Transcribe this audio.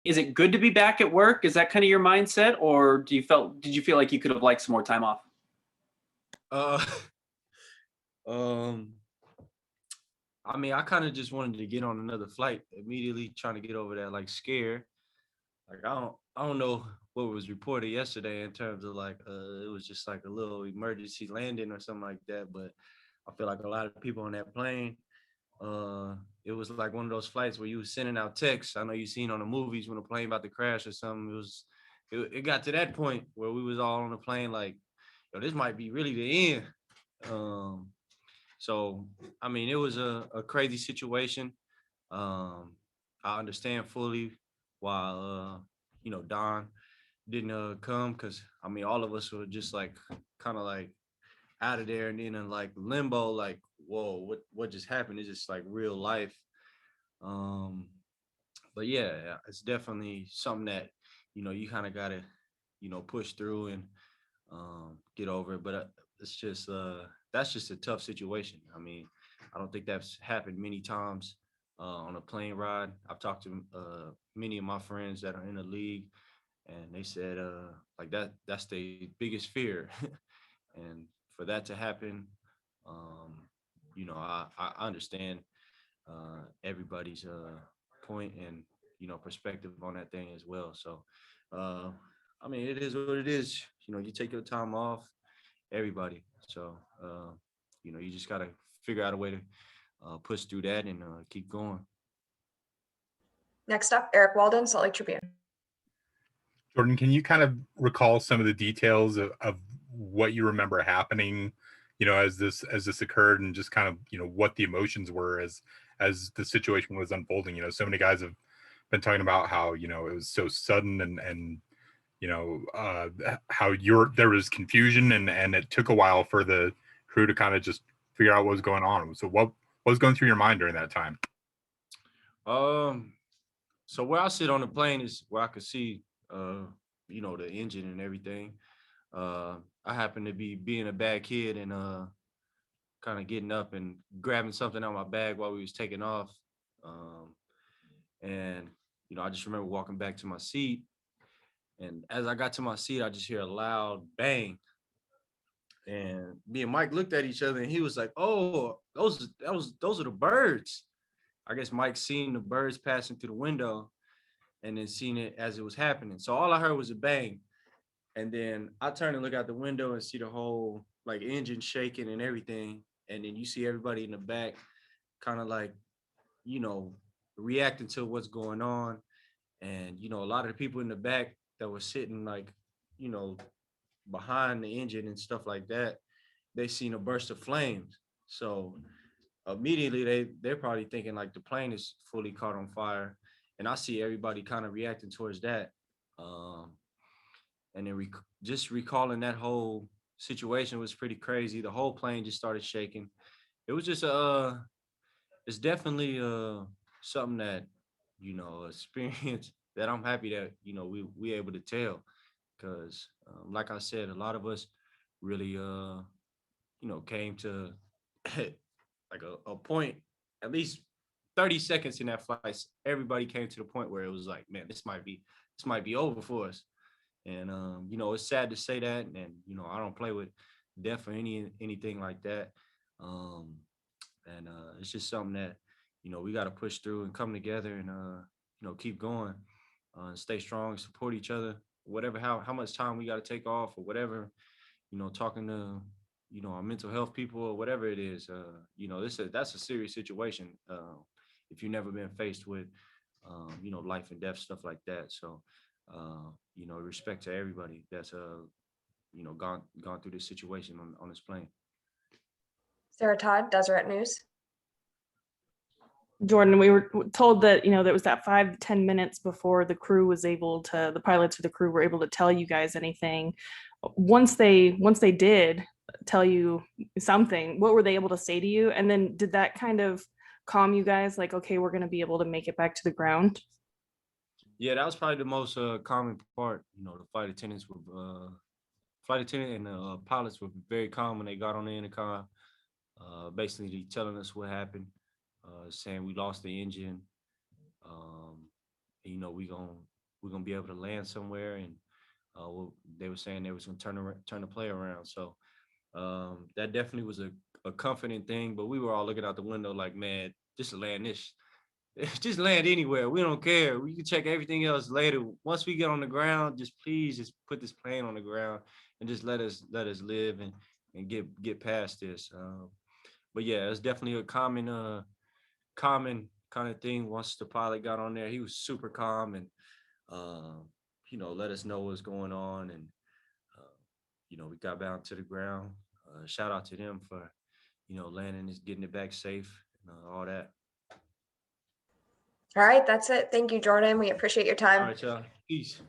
Is it good to be back at work? Is that kind of your mindset, or did you feel like you could have liked some more time off? Uh, um, I mean, I kind of just wanted to get on another flight immediately, trying to get over that like scare. Like I don't know what was reported yesterday in terms of like it was just like a little emergency landing or something like that. But I feel like a lot of people on that plane, it was like one of those flights where you was sending out texts. I know you seen on the movies when a plane about to crash or something. It got to that point where we was all on the plane like, yo, this might be really the end. Um, so I mean, it was a crazy situation. Um, I understand fully why Don didn't come, because I mean all of us were just like kind of like out of there and then in like limbo, like whoa, what just happened? Is just like real life. Um, but yeah, it's definitely something that you kind of gotta push through and get over it. But it's just that's just a tough situation. I mean, I don't think that's happened many times on a plane ride. I've talked to many of my friends that are in the league, and they said like that's the biggest fear. And for that to happen, um, I understand everybody's point and perspective on that thing as well. So uh, I mean, it is what it is. You take your time off, everybody. So you just gotta figure out a way to push through that and keep going. Next up, Eric Walden, Salt Lake Tribune. Jordan, can you kind of recall some of the details of what you remember happening, as this occurred, and just kind of, what the emotions were as the situation was unfolding? So many guys have been talking about how, it was so sudden and how there was confusion and it took a while for the crew to kind of just figure out what was going on. So what was going through your mind during that time? So where I sit on the plane is where I could see the engine and everything. I happen to be being a bad kid and kind of getting up and grabbing something out of my bag while we was taking off. And I just remember walking back to my seat, and as I got to my seat, I just hear a loud bang. And me and Mike looked at each other, and he was like, "Oh, those are the birds." I guess Mike seen the birds passing through the window, and then seen it as it was happening. So all I heard was a bang, and then I turn and look out the window and see the whole like engine shaking and everything, and then you see everybody in the back, kind of like, you know, reacting to what's going on, and a lot of the people in the back that were sitting like, you know, behind the engine and stuff like that, they seen a burst of flames. So immediately they're probably thinking like the plane is fully caught on fire, and I see everybody kind of reacting towards that. Um, and then just recalling that whole situation was pretty crazy. The whole plane just started shaking. It was just it's definitely something that experience that I'm happy that we able to tell, because like I said, a lot of us really came to like a point, at least 30 seconds in that flight, everybody came to the point where it was like, man, this might be over for us. And it's sad to say that, and I don't play with death or anything like that. um and it's just something that we got to push through and come together and keep going, and stay strong, support each other, whatever, how much time we got to take off or whatever, talking to our mental health people or whatever it is. That's a serious situation, if you've never been faced with life and death, stuff like that. So respect to everybody that's gone through this situation on this plane. Sarah Todd, Deseret News. Jordan, we were told that, there was that 5 to 10 minutes before the pilots or the crew were able to tell you guys anything. Once they did tell you something, what were they able to say to you? And then did that kind of calm you guys, like, okay, we're going to be able to make it back to the ground? Yeah, that was probably the most common part. The flight attendant and the pilots were very calm when they got on the intercom, basically telling us what happened, saying we lost the engine. We gonna we're gonna be able to land somewhere. And they were saying they was gonna turn the play around. So that definitely was a comforting thing. But we were all looking out the window like, man, just land this. Just land anywhere. We don't care. We can check everything else later. Once we get on the ground, just please just put this plane on the ground and just let us live and get past this. But yeah, it's definitely a common kind of thing. Once the pilot got on there, he was super calm and let us know what's going on. And we got down to the ground. Shout out to them for landing and getting it back safe and all that. All right, that's it. Thank you, Jordan. We appreciate your time. All right, y'all. Peace.